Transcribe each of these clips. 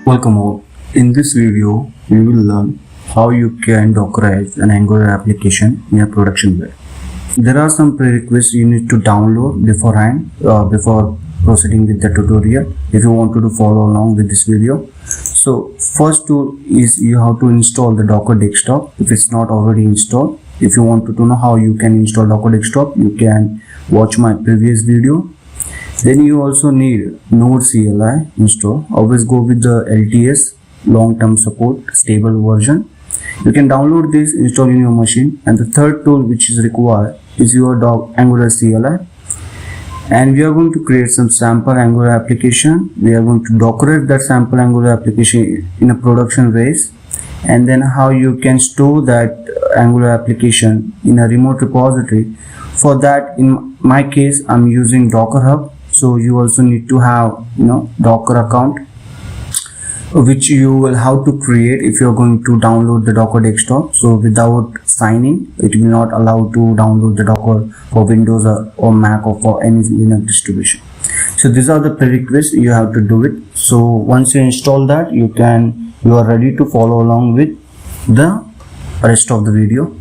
Welcome all. In this video, we will learn how you can Dockerize an Angular application in a production way. There are some prerequisites you need to download beforehand before proceeding with the tutorial if you want to follow along with this video. So first tool is you have to install the Docker Desktop if it's not already installed. If you want to know how you can install Docker Desktop, you can watch my previous video. Then you also need Node CLI install. Always go with the LTS, long-term support, stable version. You can download this, install in your machine. And the third tool which is required is your Angular CLI. And we are going to create some sample Angular application. We are going to Dockerize that sample Angular application in a production base. And then how you can store that Angular application in a remote repository. For that, in my case, I'm using Docker Hub. So you also need to have Docker account, which you will have to create if you're going to download the Docker Desktop. So without signing, it will not allow to download the Docker for Windows or Mac or for any Linux distribution. So these are the prerequisites you have to do it. So once you install that, you are ready to follow along with the rest of the video.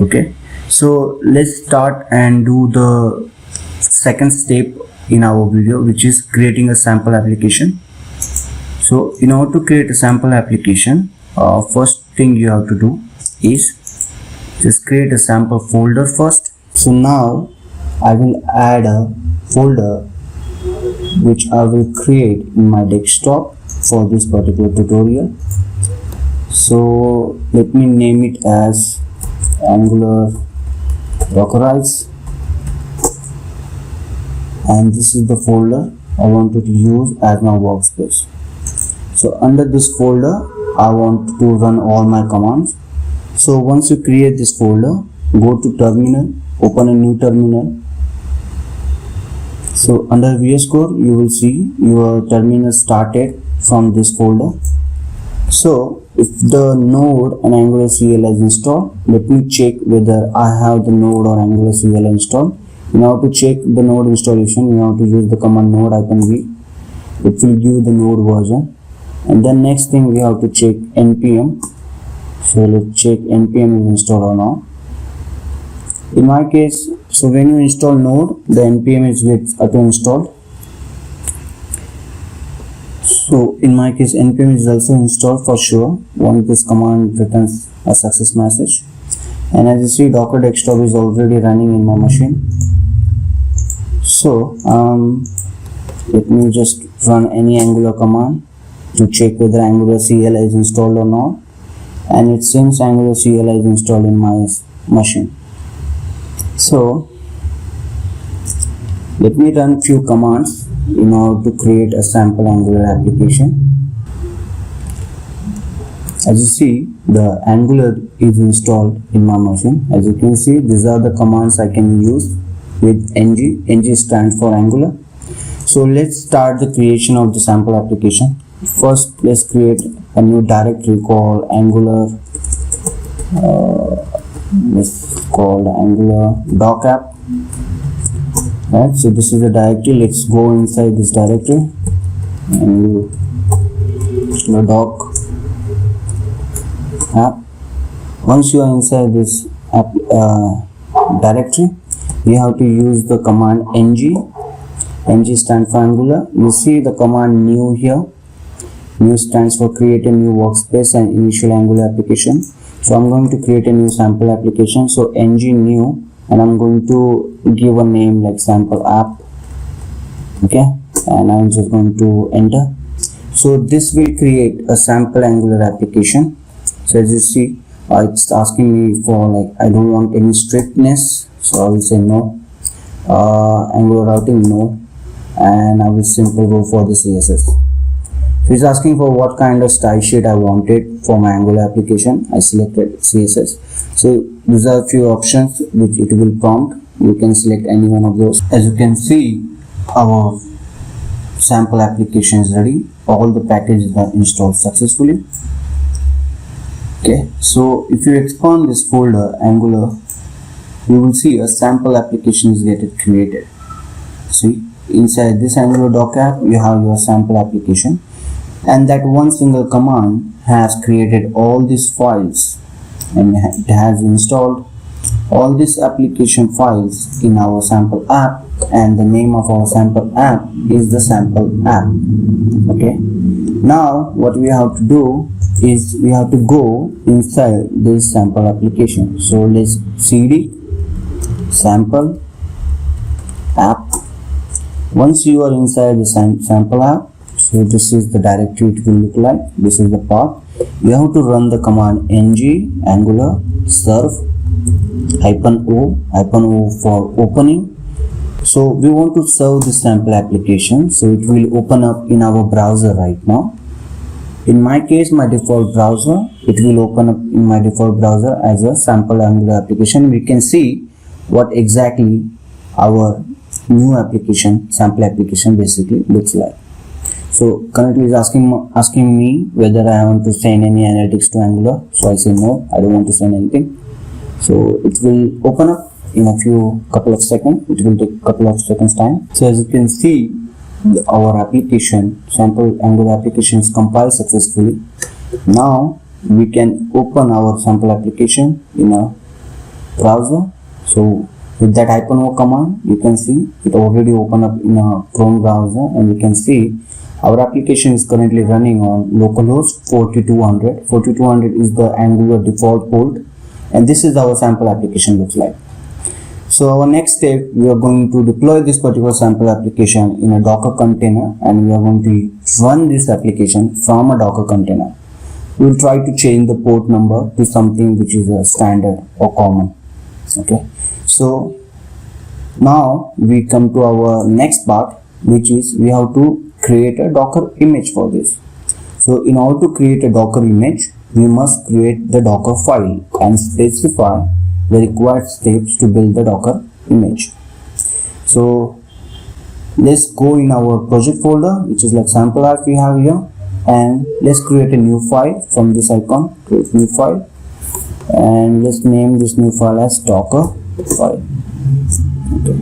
Okay, so let's start and do the second step in our video, which is creating a sample application. So in order to create a sample application, first thing you have to do is just create a sample folder first. So now I will add a folder which I will create in my desktop for this particular tutorial. So let me name it as Angular Dockerize, and this is the folder I wanted to use as my workspace. So under this folder I want to run all my commands. So once you create this folder, go to terminal, open a new terminal. So under VS Code you will see your terminal started from this folder. So if the Node and Angular CLI is installed, let me check whether I have the Node or Angular CLI installed. In order to check the Node installation, you have to use the command node-v. It will give the Node version. And then next thing we have to check npm. So let's check npm is installed or not. In my case, so when you install Node, the npm is gets auto installed. So in my case, npm is also installed for sure once this command returns a success message. And as you see, Docker Desktop is already running in my machine. So let me just run any Angular command to check whether Angular CLI is installed or not, and it seems Angular CLI is installed in my machine. So let me run few commands in order to create a sample Angular application. As you see, the Angular is installed in my machine. As you can see, these are the commands I can use with ng. ng stands for Angular. So let's start the creation of the sample application. First, let's create a new directory called Angular. Let's call Angular doc app. Right, so this is the directory. Let's go inside this directory and the doc app. Once you are inside this app directory, you have to use the command ng. ng stands for Angular. You see the command new here. New stands for create a new workspace and initial Angular application. So I'm going to create a new sample application. So ng new, and I'm going to give a name like sample app. Okay, and I'm just going to enter. So this will create a sample Angular application. So as you see, it's asking me for like I don't want any strictness, so I will say no. Angular routing, no, and I will simply go for the CSS. So it's asking for what kind of style sheet I wanted for my Angular application. I selected CSS. So these are a few options which it will prompt. You can select any one of those. As you can see, our sample application is ready. All the packages are installed successfully. Okay, so if you expand this folder Angular, you will see a sample application is getting created. See, inside this Angular doc app, you have your sample application. and that one single command has created all these files, and it has installed all these application files in our sample app, and the name of our sample app is the sample app. Okay, now what we have to do is we have to go inside this sample application. So let's cd sample app. Once you are inside the sample app, so this is the directory it will look like. This is the path. You have to run the command ng angular serve -o for opening. So we want to serve the sample application, so it will open up in our browser right now. In my case, my default browser, it will open up in my default browser as a sample angular application. We can see what exactly our new application, sample application, basically looks like. So currently is asking me whether I want to send any analytics to Angular. So I say no, I don't want to send anything. So it will open up in a couple of seconds. It will take a couple of seconds time. So as you can see, our application, sample Angular application is compiled successfully. Now we can open our sample application in a browser. So with that -o command, you can see it already open up in a Chrome browser, and you can see our application is currently running on localhost 4200. 4200 is the Angular default port, and this is our sample application looks like. So our next step, we are going to deploy this particular sample application in a Docker container, and we are going to run this application from a Docker container. We will try to change the port number to something which is a standard or common. Okay, so now we come to our next part, which is we have to create a Docker image for this. So in order to create a Docker image, we must create the Docker file and specify the required steps to build the Docker image. So let's go in our project folder, which is like sample app we have here, and let's create a new file from this icon. Create new file, and let's name this new file as Docker file. Okay,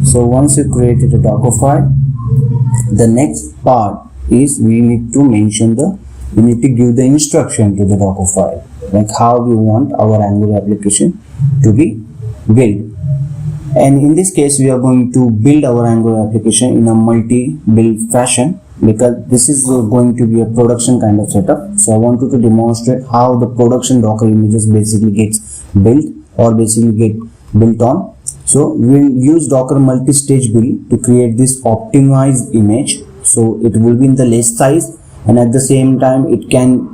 so once you created a Docker file, the next part is we need to give the instruction to the Docker file, like how we want our Angular application to be built. And in this case, we are going to build our Angular application in a multi-build fashion, because this is going to be a production kind of setup. So I wanted to demonstrate how the production Docker images basically gets built or basically get built on. So we will use Docker multi-stage build to create this optimized image. So it will be in the less size, and at the same time it can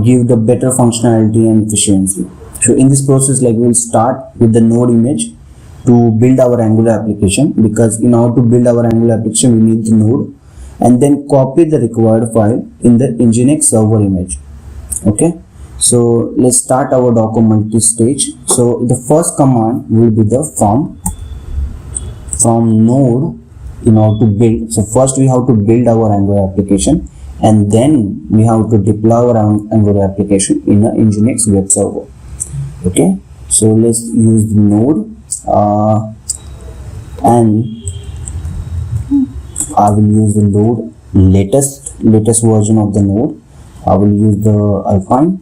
give the better functionality and efficiency. So in this process, like we will start with the node image to build our Angular application, because in order to build our Angular application we need the node, and then copy the required file in the Nginx server image. Okay, so let's start our Docker multi-stage. So the first command will be the from node in order to build. So first we have to build our Angular application, and then we have to deploy our Angular application in a Nginx web server. Okay, so let's use the node, and I will use the node latest version of the node. I will use the Alpine.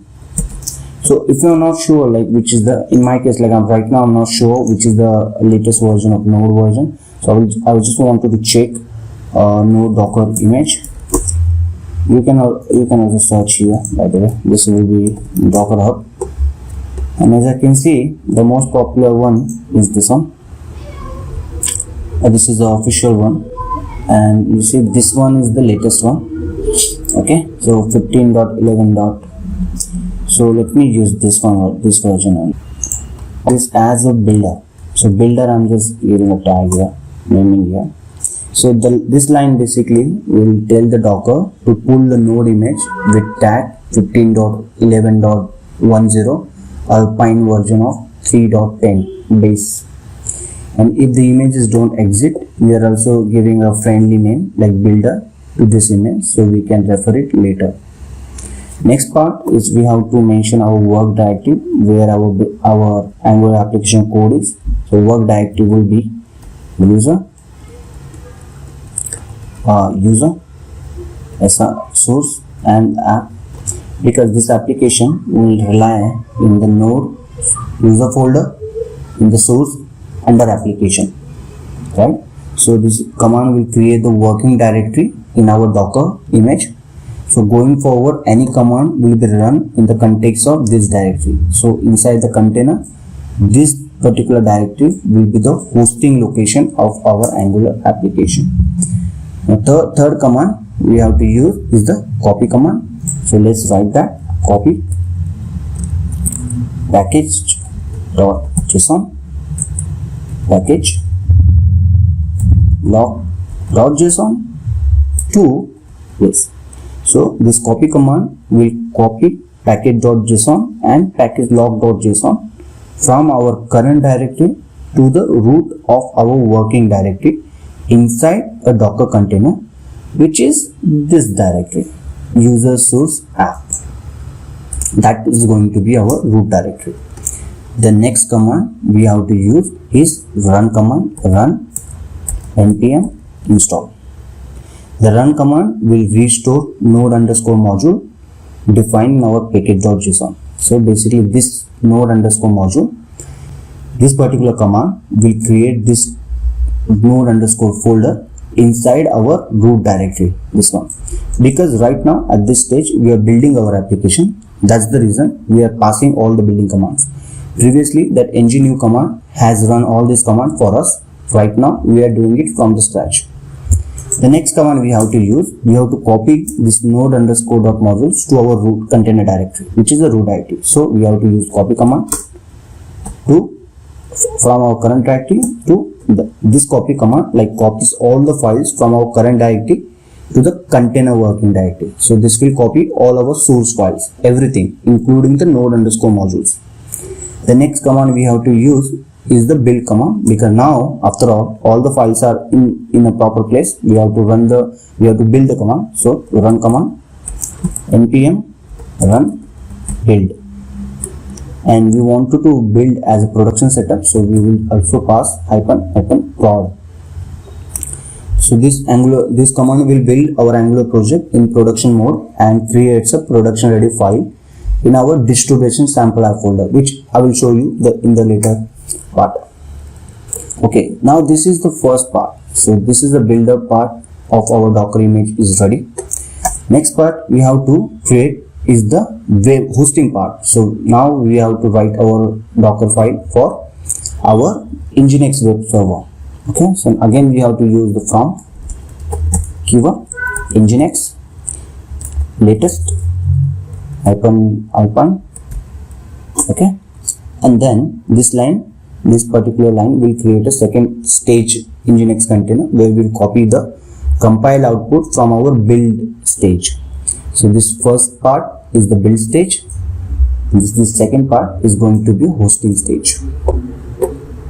So if you are not sure, like which is the, in my case, like right now I'm not sure which is the latest version of node version. So I just wanted to check node Docker image. You can also search here. By the way, this will be Docker Hub, and as I can see, the most popular one is this one. This is the official one, and you see this one is the latest one. Okay, so 15.11. So let me use this one or this version only. This as a builder. So builder, I'm just giving a tag here, naming here. So this line basically will tell the Docker to pull the node image with tag 15.11.10 Alpine version of 3.10 base. And if the images don't exist, we are also giving a friendly name like builder to this image, so we can refer it later. Next part is we have to mention our work directory where our Angular application code is. So work directory will be user as a source, and app, because this application will rely in the node user folder in the source under application, right? So this command will create the working directory in our Docker image. So going forward, any command will be run in the context of this directory. So inside the container, this particular directory will be the hosting location of our Angular application. Now third command we have to use is the copy command. So let's write that: copy package.json package log.json to this. So this copy command will copy package.json and package log.json from our current directory to the root of our working directory inside a Docker container, which is this directory, user source app. That is going to be our root directory. The next command we have to use is run command, run npm install. The run command will restore node underscore module defined in our package.json. So basically this node underscore module, this particular command will create this node underscore folder inside our root directory, this one, because right now at this stage we are building our application. That's the reason we are passing all the building commands. Previously that ng-new command has run all this command for us. Right now we are doing it from the scratch. The next command we have to use, we have to copy this node underscore dot modules to our root container directory, which is the root directory. So we have to use copy command to from our current directory to this copy command, like copies all the files from our current directory to the container working directory. So this will copy all our source files, everything including the node underscore modules. The next command we have to use is the build command, because now after all the files are in a proper place. We have to build the command. So run command npm run build, and we wanted to build as a production setup, so we will also pass hyphen prod. So this command will build our Angular project in production mode and creates a production ready file in our distribution sample app folder, which I will show you in the later part. Okay, now this is the first part. So this is the builder part of our Docker image is ready. Next part we have to create is the web hosting part. So now we have to write our Docker file for our Nginx web server. Okay, so again we have to use the from keyword Nginx latest hyphen. Okay, and then this particular line will create a second stage Nginx container where we will copy the compile output from our build stage. So this first part is the build stage. This second part is going to be hosting stage.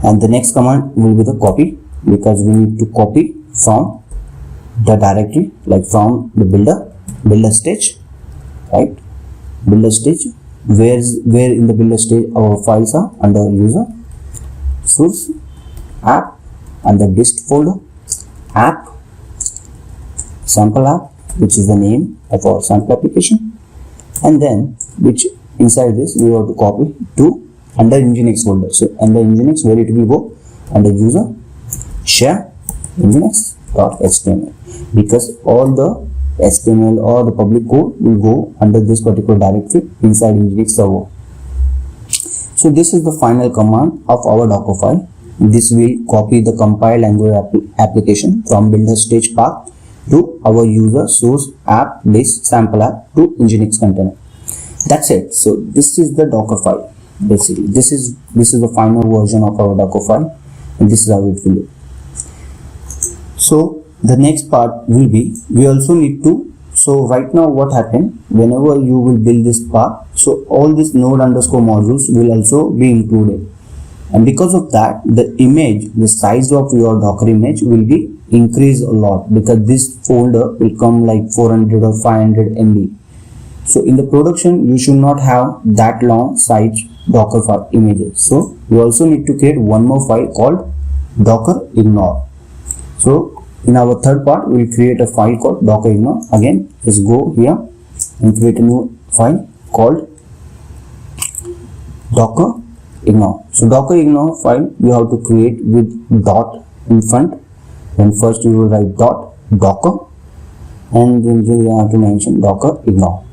And the next command will be the copy, because we need to copy from the directory, like from the builder stage, right? Builder stage, where in the builder stage our files are under user source app, and the dist folder app sample app, which is the name of our sample application, and then which inside this we have to copy to under Nginx folder. So under Nginx, where it will go under user share nginx.html, because all the HTML or the public code will go under this particular directory inside Nginx server. So this is the final command of our Docker file. This will copy the compiled Angular application from builder stage path to our user source app list sample app to Nginx container. That's it. So this is the Docker file. Basically this is the final version of our Docker file, and this is how it will look. So the next part will be, we also need to, so right now what happened, whenever you will build this part, so all these node underscore modules will also be included, and because of that the size of your Docker image will be increased a lot, because this folder will come like 400 or 500 MB. So in the production you should not have that long size Docker file images. So we also need to create one more file called docker ignore. So in our third part we will create a file called docker ignore. Again, let's go here and create a new file called docker ignore. So docker ignore file you have to create with dot in front. Then first you will write dot docker, and then you have to mention docker ignore.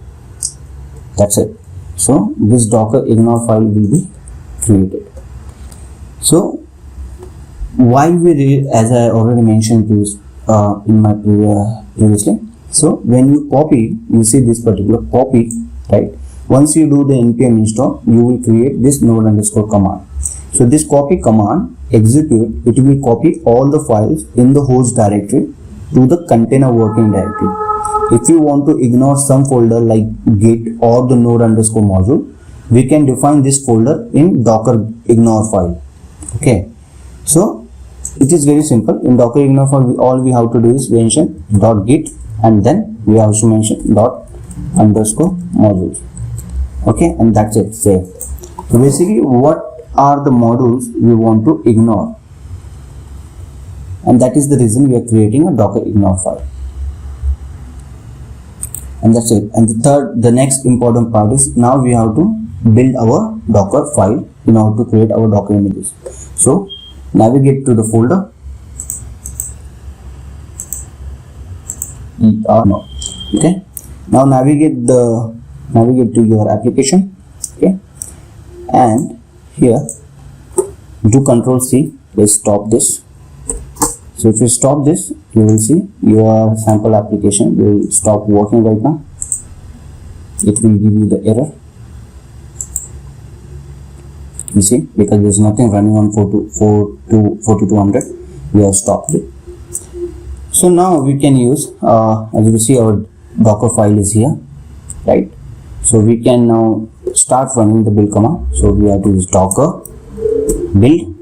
That's it. So this docker ignore file will be created. So why we read, as I already mentioned in my previously. So when you copy, you see this particular copy, right? Once you do the npm install, you will create this node underscore command. So this copy command execute, it will copy all the files in the host directory to the container working directory. If you want to ignore some folder like git or the node underscore module, we can define this folder in docker ignore file. Okay, so it is very simple. In docker ignore file, all we have to do is mention .git, and then we have to mention .underscore modules. Okay, and that's it. Save. So basically, what are the modules we want to ignore, and that is the reason we are creating a docker ignore file. And that's it. And the next important part is now we have to build our docker file in order to create our docker images. So navigate to the folder okay. Now navigate to your application, okay, and here do Ctrl C. Let's stop this. So if you stop this, you will see your sample application will stop working right now. It will give you the error. You see, because there is nothing running on 4200, we have stopped it. So now we can use, as you see, our docker file is here, right? So we can now start running the build command. So we have to use docker build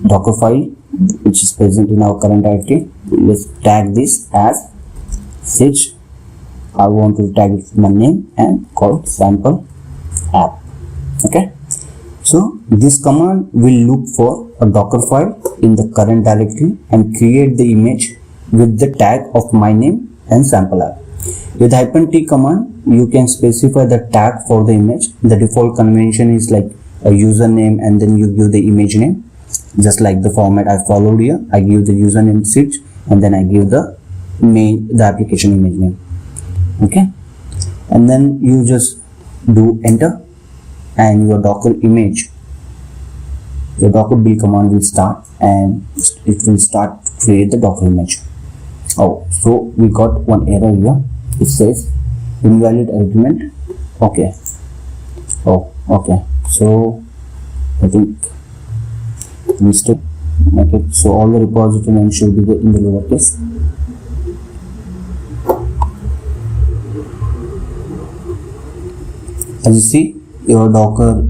docker file, which is present in our current directory. Let's tag this as sich. I want to tag it my name and call sample app. Okay, so this command will look for a docker file in the current directory and create the image with the tag of my name and sample app. With -t command, you can specify the tag for the image. The default convention is like a username and then you give the image name, just like the format I followed here. I give the username sich and then I give the application image name. Okay, and then you just do enter, and your docker image, your docker build command will start, and it will start to create the docker image. Oh, so we got one error here. It says invalid argument. Okay. Oh, okay. So I think mistake. Okay. So all the repository names should be in the lowercase. As you see, your docker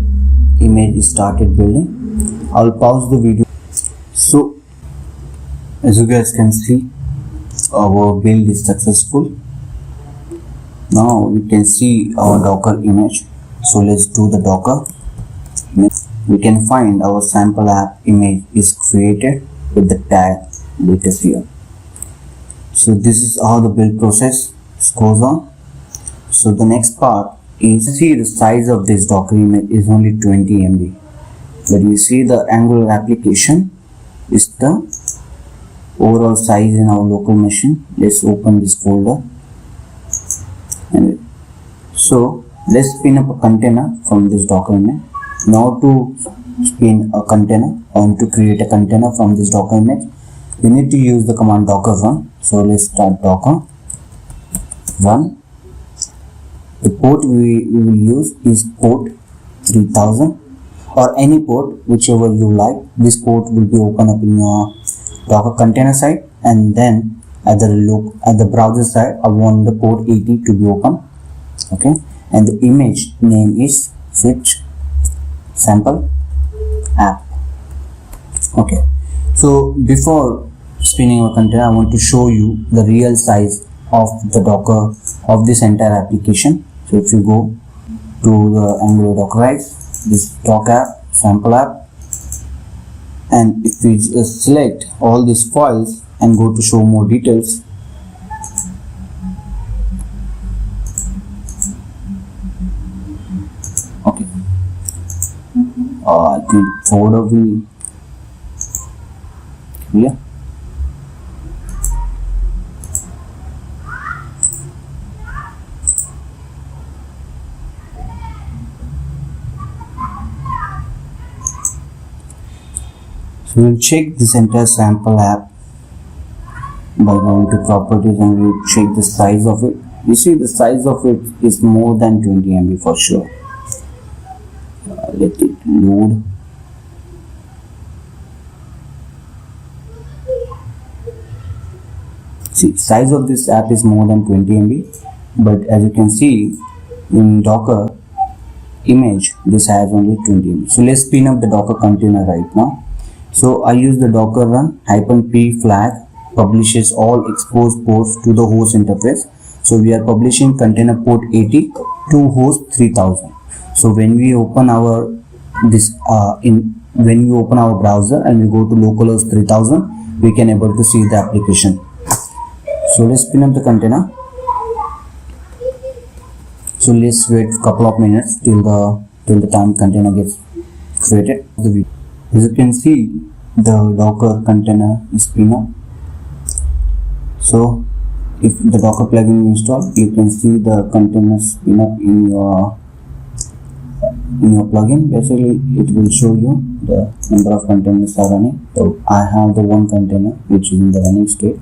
image is started building. I'll pause the video. So as you guys can see, our build is successful. Now we can see our docker image. So let's do the docker. We can find our sample app image is created with the tag latest here. So this is how the build process goes on. So the next part is, see, the size of this docker image is only 20 MB, but you see the Angular application is the overall size in our local machine. Let's open this folder, and so let's spin up a container from this docker image. Now to spin a container and to create a container from this docker image, we need to use the command docker run. So let's start docker run. The port we will use is port 3000 or any port, whichever you like. This port will be open up in your Docker container side, and then at the browser side I want the port 80 to be open. Okay, and the image name is sich sample app. Okay, so before spinning a container, I want to show you the real size of the Docker of this entire application. So if you go to the Angular Dockerize, this doc app, sample app, and if we just select all these files and go to show more details, I think folder will clear. So we'll check this entire sample app by going to properties, and we'll check the size of it. You see the size of it is more than 20 MB for sure. Let it load. See, size of this app is more than 20 MB, but as you can see in Docker image, this has only 20 MB. So let's spin up the Docker container right now. So I use the docker run -p flag publishes all exposed ports to the host interface. So we are publishing container port 80 to host 3000. So when we open our when we open our browser and we go to localhost 3000, we can able to see the application. So let's spin up the container. So let's wait a couple of minutes till the time container gets created. As you can see, the Docker container is spin up. So if the Docker plugin is installed, you can see the container spin up in your plugin. Basically it will show you the number of containers are running. So I have the one container which is in the running state.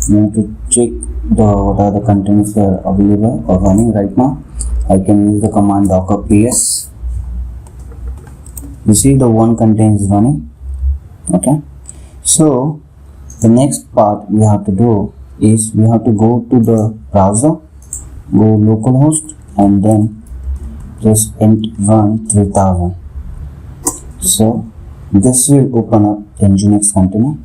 You have to check what are the containers are available or running right now. I can use the command docker ps. You see the one container is running. Okay, so the next part we have to do is we have to go to the browser, go localhost, and then just run 3000. So this will open up the Nginx container.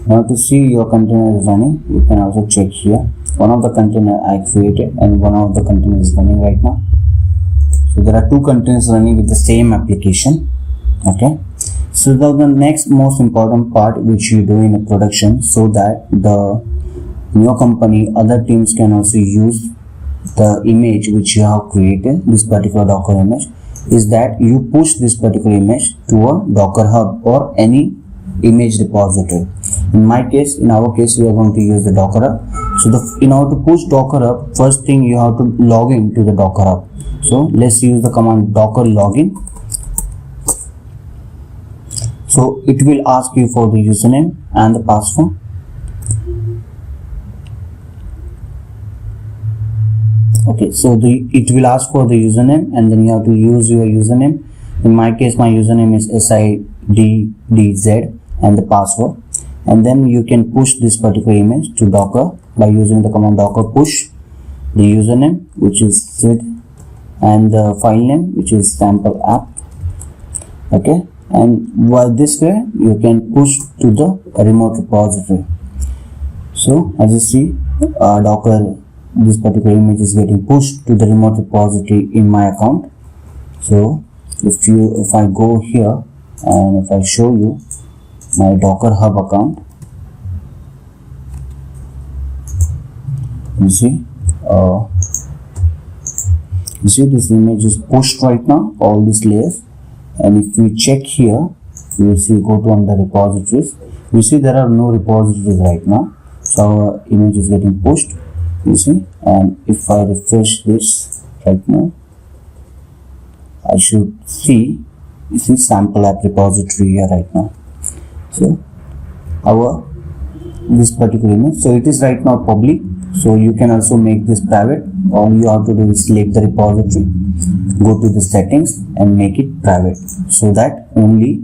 Now to see your container is running, you can also check here. One of the container I created and one of the container is running right now. So there are two containers running with the same application. Okay, so the next most important part which you do in a production, so that in your company other teams can also use the image which you have created, this particular Docker image, is that you push this particular image to a Docker Hub or any image repository. In our case, we are going to use the Docker Hub. So in order to push Docker Hub, first thing you have to log in to the Docker Hub. So let's use the command docker login. So it will ask you for the username and the password. Okay, so it will ask for the username and then you have to use your username. In my case, my username is SIDDZ and the password. And then you can push this particular image to Docker by using the command docker push, the username which is zed, and the file name which is sample app. Okay, and while this way you can push to the remote repository. So as you see, Docker, this particular image is getting pushed to the remote repository in my account. So if I go here and if I show you my Docker Hub account, you see this image is pushed right now, all these layers. And if we check here, you will see, go to under repositories, you see there are no repositories right now. So our image is getting pushed, you see. And if I refresh this right now, I should see, you see sample app repository here right now. So this particular image, so it is right now public, so you can also make this private. All you have to do is select the repository, go to the settings and make it private, so that only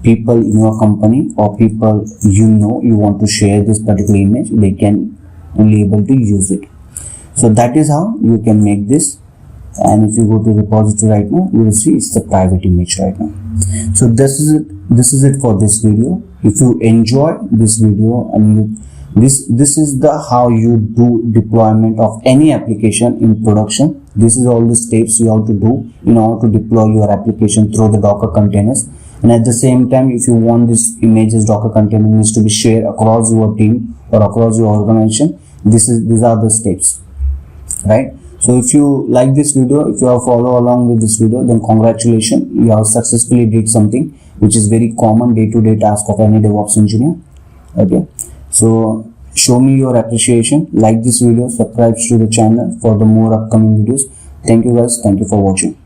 people in your company or people you want to share this particular image, they can only able to use it. So that is how you can make this. And if you go to repository right now, you will see it's the private image right now. So this is it for this video. If you enjoy this video and this is the how you do deployment of any application in production. This is all the steps you have to do in order to deploy your application through the Docker containers. And at the same time, if you want this images Docker container needs to be shared across your team or across your organization, these are the steps, right? So if you like this video, if you have follow along with this video, then congratulations, you have successfully did something which is very common day-to-day task of any DevOps engineer. Okay, so show me your appreciation, like this video, subscribe to the channel for the more upcoming videos. Thank you guys, thank you for watching.